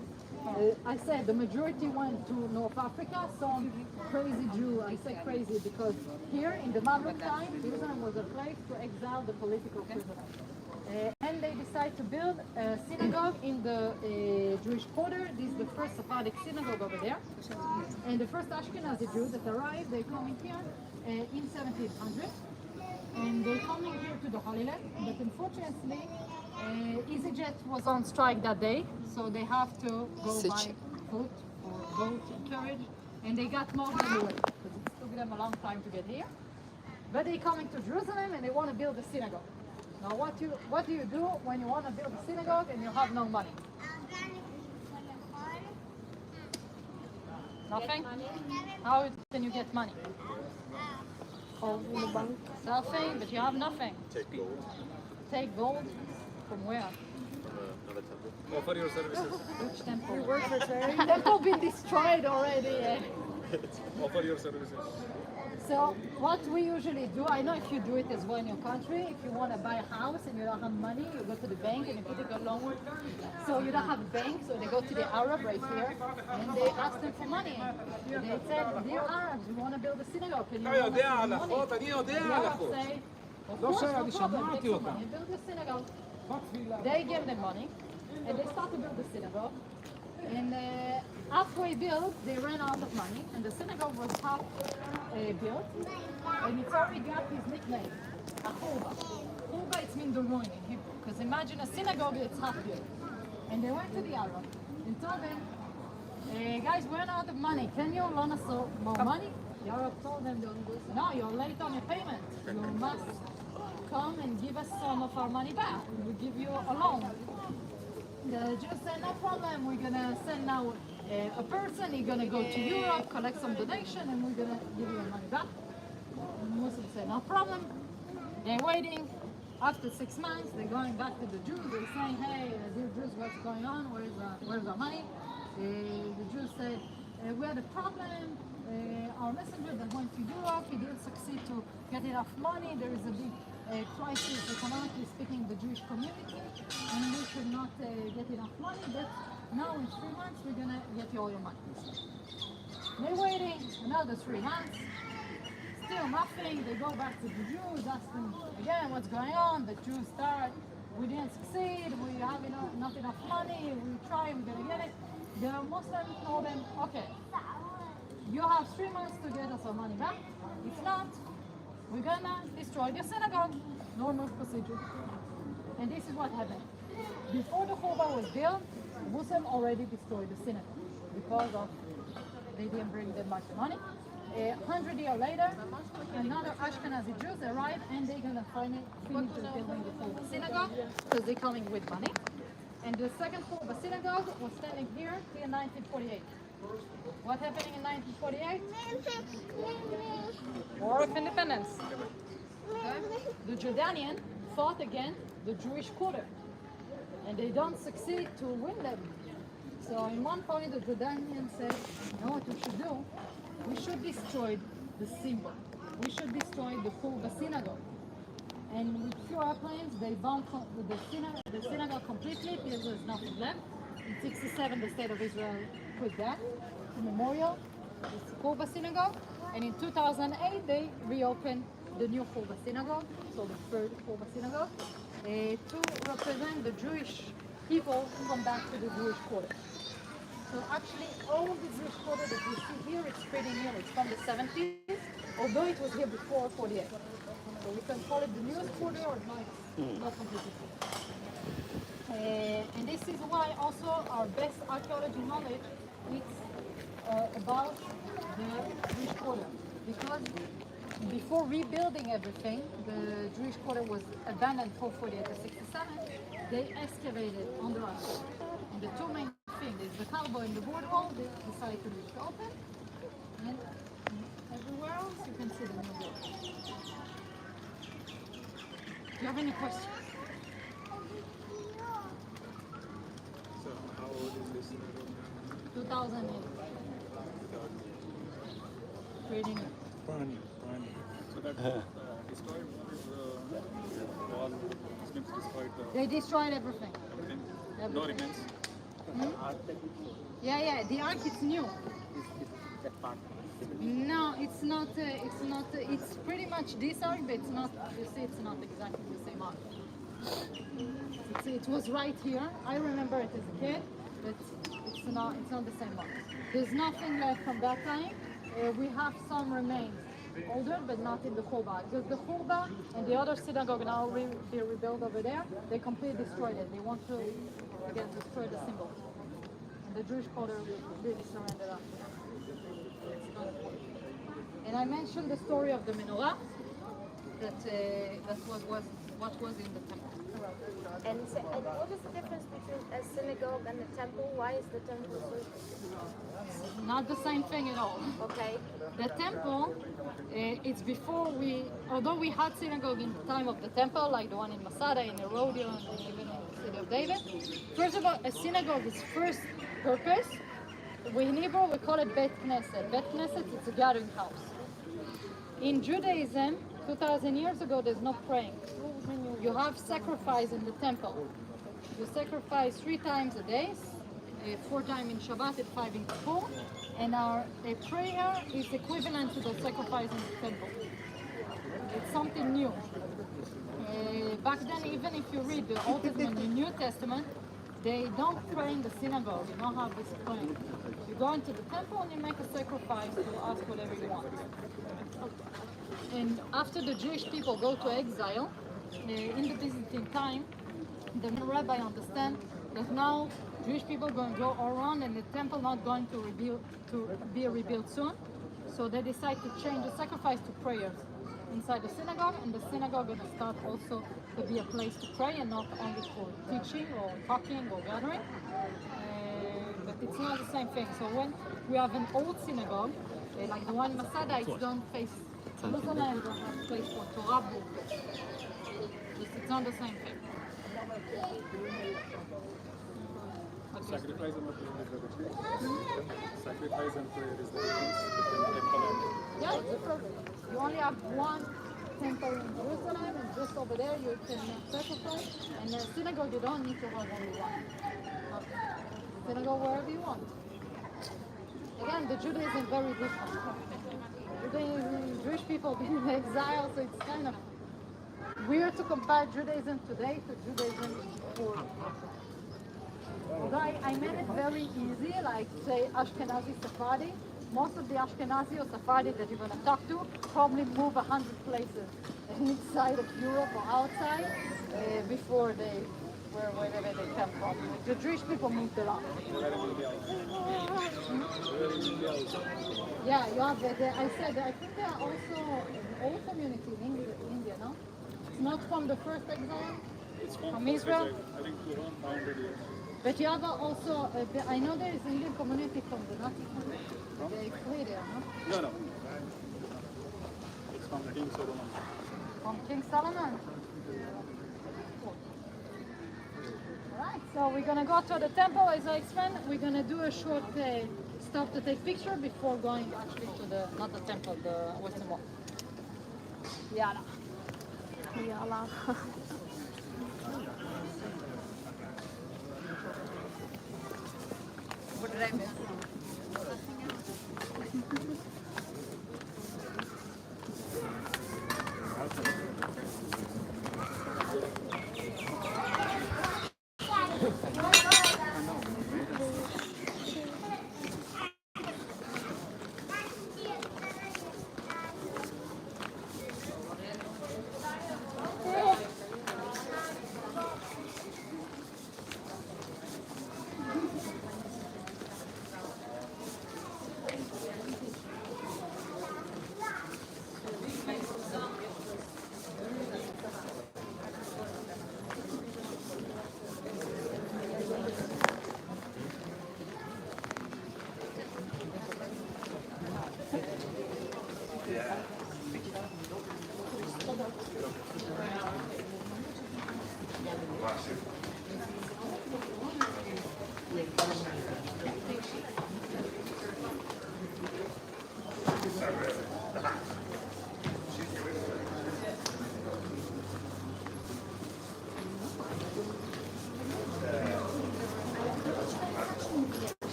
A: I said the majority went to North Africa. Some crazy Jew, I say crazy because here in the Mamluk time, Jerusalem was a place to exile the political prisoners. And they decide to build a synagogue in the Jewish quarter. This is the first Sephardic synagogue over there. And the first Ashkenazi Jews that arrived, they come in here in 1700. And they coming here to the Holy Land. But unfortunately, EasyJet was on strike that day. So they have to go by foot or boat and carriage. And they got more on the way because it took them a long time to get here. But they coming to Jerusalem and they want to build a synagogue. Now, what do you do when you want to build a synagogue and you have no money? Nothing? How can you get money? Nothing, but you have nothing.
B: Take gold.
A: Take gold from where?
B: Another temple.
D: Offer your services.
A: Which temple?
G: You work for charity?
A: Temple been destroyed already.
D: Offer your services.
A: So what we usually do, I know if you do it as well in your country, if you want to buy a house and you don't have money, you go to the bank and you take a loan. So you don't have a bank, so they go to the Arab right here and they ask them for money. They said, dear Arabs, we want to build a synagogue. Can you loan us some money? The Arabs say, of course, no problem, take some money, build a synagogue. They give them money and they start to build the synagogue. And halfway built, they ran out of money, and the synagogue was half built, and it's already got his nickname, a churba. Churba, it means the ruin in Hebrew, because imagine a synagogue that's half built. And they went to the Arab and told them, guys, we ran out of money. Can you loan us more money? The Arab told them, no, you're late on your payment. You must come and give us some of our money back. We'll give you a loan. The Jews said, no problem, we're going to send now a person, he's going to go to Europe, collect some donation, and we're going to give you your money back. And the Muslims said, no problem. They're waiting. After 6 months, they're going back to the Jews. They're saying, hey, dear Jews, what's going on? Where's our money? The Jews said, we had a problem. Our messenger that went to Europe, he didn't succeed to get enough money. There is a big crisis, economically speaking, the Jewish community, and we should not get enough money, but now in 3 months we're going to get you all your money. They're waiting another 3 months, still nothing. They go back to the Jews, ask them again what's going on. The Jews start, we didn't succeed, we have not enough money, we try, we're going to get it. The Muslims told them, okay, you have 3 months to get us our money back. If not, we're gonna destroy the synagogue. Normal procedure. And this is what happened. Before the Churba was built, Muslims already destroyed the synagogue because of they didn't bring that much money. 100 years later, another Ashkenazi Jews arrived and they're gonna finish building the Churba synagogue because they're coming with money. And the second Churba synagogue was standing here till 1948. What happened in 1948? War of Independence. Okay? The Jordanian fought against the Jewish quarter, and they don't succeed to win them. So in one point, the Jordanians said, "You know what we should do? We should destroy the symbol. We should destroy the Khurba synagogue." And with few airplanes, they bombed the synagogue completely because there's nothing left. In 67, the state of Israel put that to memorial, the Khurba synagogue. And in 2008, they reopened the new Khurba synagogue, so the third Khurba synagogue, to represent the Jewish people who come back to the Jewish quarter. So actually, all the Jewish quarter that we see here, it's pretty new. It's from the 70s, although it was here before 48. So we can call it the newest quarter or not completely clear. And this is why also our best archaeology knowledge is about the Jewish quarter. Because before rebuilding everything, the Jewish quarter was abandoned for 48 to 67, they excavated under us. And the two main things is the Kalbo and the board wall, they decided to leave it open. And everywhere else you can see the new wall. Do you have any questions?
B: So how old is this synagogue?
A: 2008. Pretty new.
B: So that destroyed wall, Muslims destroyed
A: They destroyed everything.
B: everything. No
A: Everything.
B: remains.
A: Yeah, the ark is new.
F: That part.
A: No, it's not. It's pretty much this ark, but it's not. You see, it's not exactly the same ark. It was right here. I remember it as a kid, but it's not. It's not the same ark. There's nothing left from that time. We have some remains, older, but not in the Khurba. Because the Khurba and the other synagogue now be rebuilt over there. They completely destroyed it. They want to again destroy the symbol. And the Jewish quarter really surrendered up. And I mentioned the story of the menorah, that was what was in the temple.
E: And what is the difference between a synagogue and a temple? Why is the temple so?
A: Not the same thing at all.
E: Okay.
A: The temple, it's before although we had synagogue in the time of the temple, like the one in Masada, in Herodion, and even in the city of David. First of all, a synagogue is first purpose. In Hebrew, we call it Bet Knesset. Bet Knesset, it's a gathering house. In Judaism, 2,000 years ago, there's no praying. You have sacrifice in the temple. You sacrifice 3 times a day, 4 times in Shabbat and 5 in Kippur. And our prayer is equivalent to the sacrifice in the temple. It's something new. Back then, even if you read the Old Testament and the New Testament, they don't pray in the synagogue. You don't have this praying. You go into the temple and you make a sacrifice to ask whatever you want. And after the Jewish people go to exile, in the Byzantine time, the rabbi understand that now Jewish people going to go around and the temple not going to be rebuilt soon. So they decide to change the sacrifice to prayers inside the synagogue, and the synagogue going to start also to be a place to pray and not only for teaching or talking or gathering. But it's not the same thing. So when we have an old synagogue, like the one in Masada, it don't face Jerusalem, don't have place for Torah book. It's not the same thing.
B: Sacrifice and prayer is the difference. Sacrifice and prayer is the difference between temple and
A: Yeah, it's different. You only have one temple in Jerusalem, and just over there you can make sacrifice. And the synagogue, you don't need to have only one. You can go wherever you want. Again, the Judaism is very different. Jewish people been in exile, so it's kind of weird to compare Judaism today to Judaism before. Although I made it very easy, like say Ashkenazi Sephardi. Most of the Ashkenazi or Sephardi that you're going to talk to probably move 100 places inside of Europe or outside before they were wherever they came from. The Jewish people moved a lot. Yeah, you have I said I think there are also an old community in India, no? It's not from the first exile.
B: it's
A: From Israel?
B: I think 200 years.
A: But you have also, I know there is an Indian community from the Nati country. They flee there, no?
B: No. It's from King Solomon.
A: From King Solomon. So we're gonna go to the temple, as I explained. We're gonna do a short stop to take picture before going actually to the, not the temple, the Western Wall. Yala.
C: Yalla.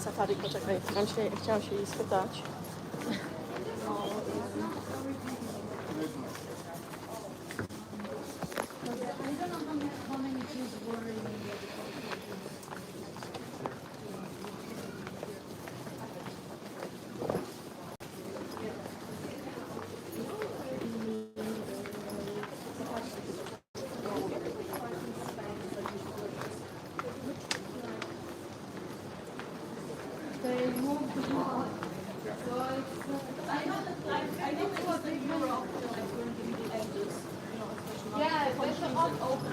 G: Safari, poczekaj, chciałam się jej spytać.
A: Yeah, there's a hot open.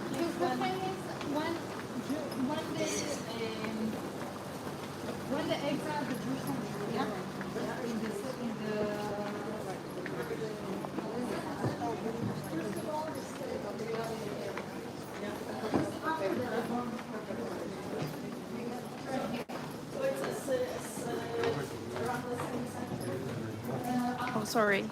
A: Because the thing is, when the exile the Jews from Judah,
C: Oh, sorry.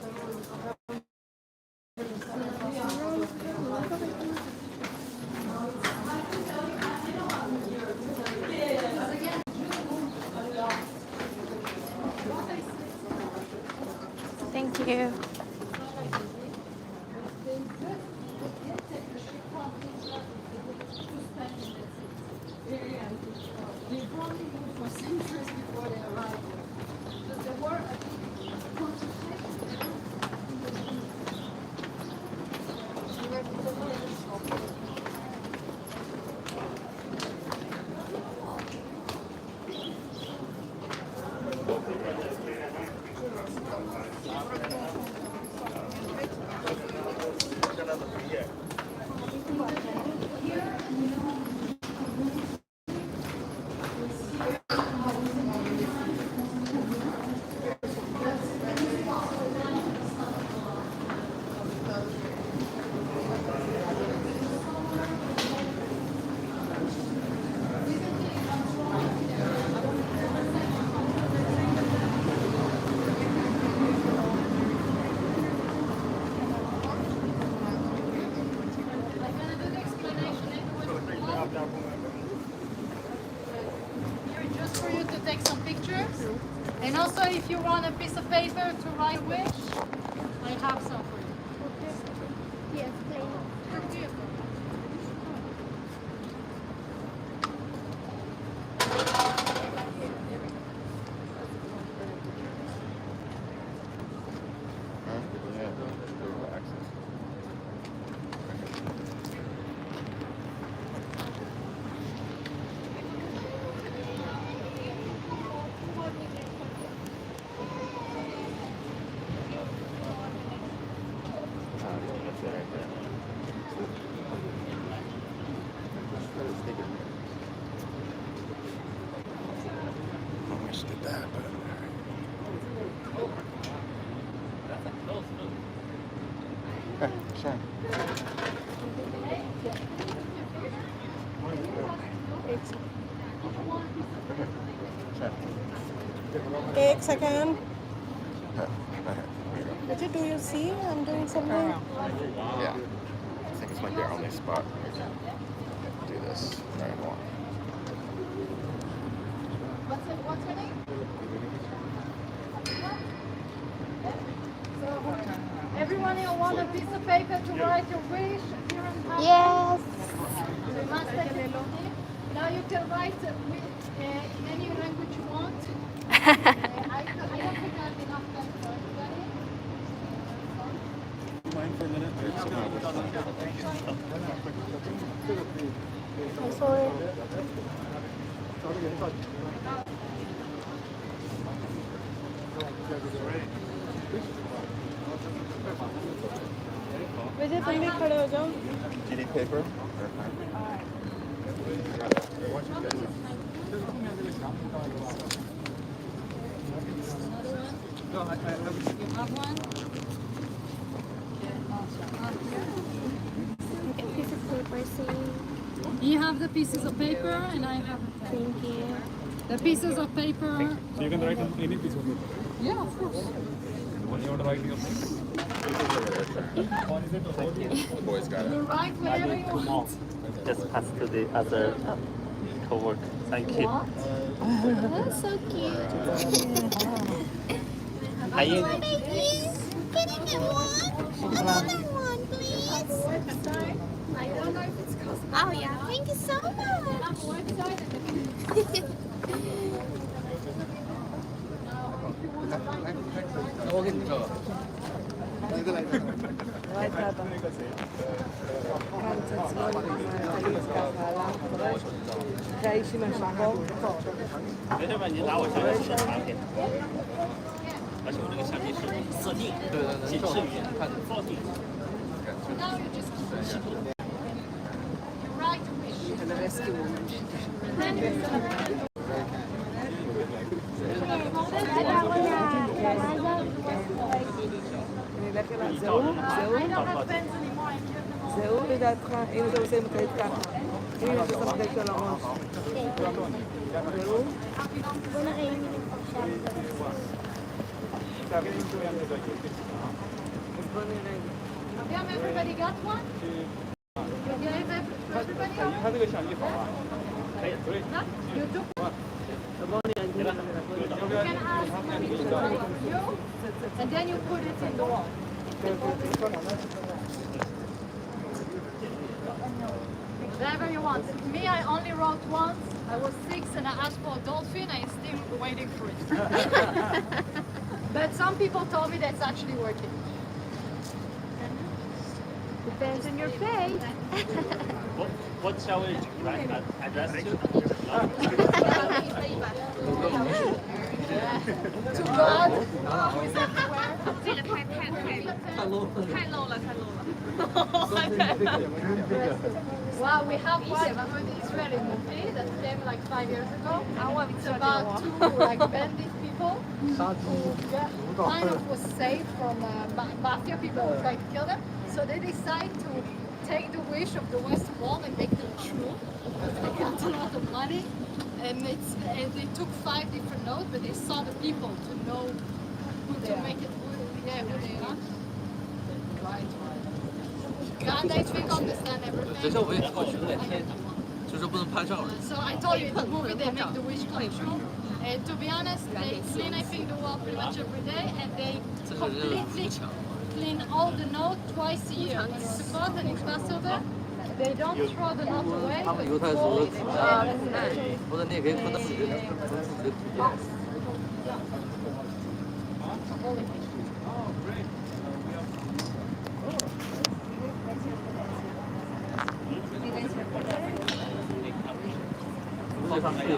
C: Thank you.
A: they probably moved for centuries before they arrived. But there were, I think, concentration. Here just for you to take some pictures. And also if you want a piece of paper to write wish, I have some for you.
E: Yes, please.
H: did that, but. Hey, Shane.
G: 8 seconds.
H: Here you
G: Richard, do you see I'm doing something?
H: go. Yeah. I think this might be our only spot we can do this very well.
A: What's your name? So, everyone here want a piece of paper to write your wish here and now?
E: Yes.
A: So you must take it from here. Now you can write in any language you want. I don't think I have enough time for everybody.
B: Mind for a minute?
G: I'm sorry. विजय तुम भी खड़े हो जाओ
H: Do you need paper?
E: Piece of paper saying
A: You have the pieces of paper and I have
E: thank you.
A: the pieces of paper.
B: So you can write on any piece of paper.
A: Yeah, of course.
B: You want to write your name?
H: The boys got it.
A: You write whatever you want.
F: Just pass to the other co-worker. Thank you.
E: That's so cute.
F: Are you?
E: Can I get one? Another one, please.
A: I don't know if it's cosmetic.
E: Oh yeah, thank you so much.
G: تعيشي من شعبه
F: 没事吧？你拿我相机试查给。而且我这个相机是色定，仅限于放定。
A: Now you just you write a wish.
G: נלך אליו, זהו? זהו?
A: I don't have pens anymore. I give them all.
G: זהו לדעתך? אם אתה עושה מקלט ככה. אם אתה עושה מקלט על הראש. זהו?
E: בוא נראה אם היא עכשיו.
G: אז בוא נראה.
A: Have everybody got one? Yeah, everybody got one?
B: 他这个相机好啊。对。
A: No? You took one? You can ask them to write you, and then you put it in the wall. Whatever you want. Me, I only wrote once. I was 6 and I asked for a dolphin. I'm still waiting for it. But some people told me that's actually working.
E: Depends on your faith.
F: What shall we write address to?
A: To God, who is everywhere.
E: 这个太 low 了，太 low 了。
A: Wow, we have one Israeli movie that came like 5 years ago. It's about two like bandit people who kind of was saved from mafia people who tried to kill them. So they decide to take the wish of the West Wall and make them true. They got a lot of money, and they took 5 different notes, but they saw the people to know who to make it. Who they are. Right. And I think understand everything.
I: 等一下，我也过去那天，就是不能拍照。
A: So I told you in the movie they make the wish come true. And to be honest, they clean I think the wall pretty much every day, and they completely clean all the notes twice a year. When it's Sukkot and it's Passover, they don't throw the note away.
I: 他们
A: but
I: 犹太
A: it's
I: 族
A: all-
I: 或者你也可以看到自己的图片。 这上面有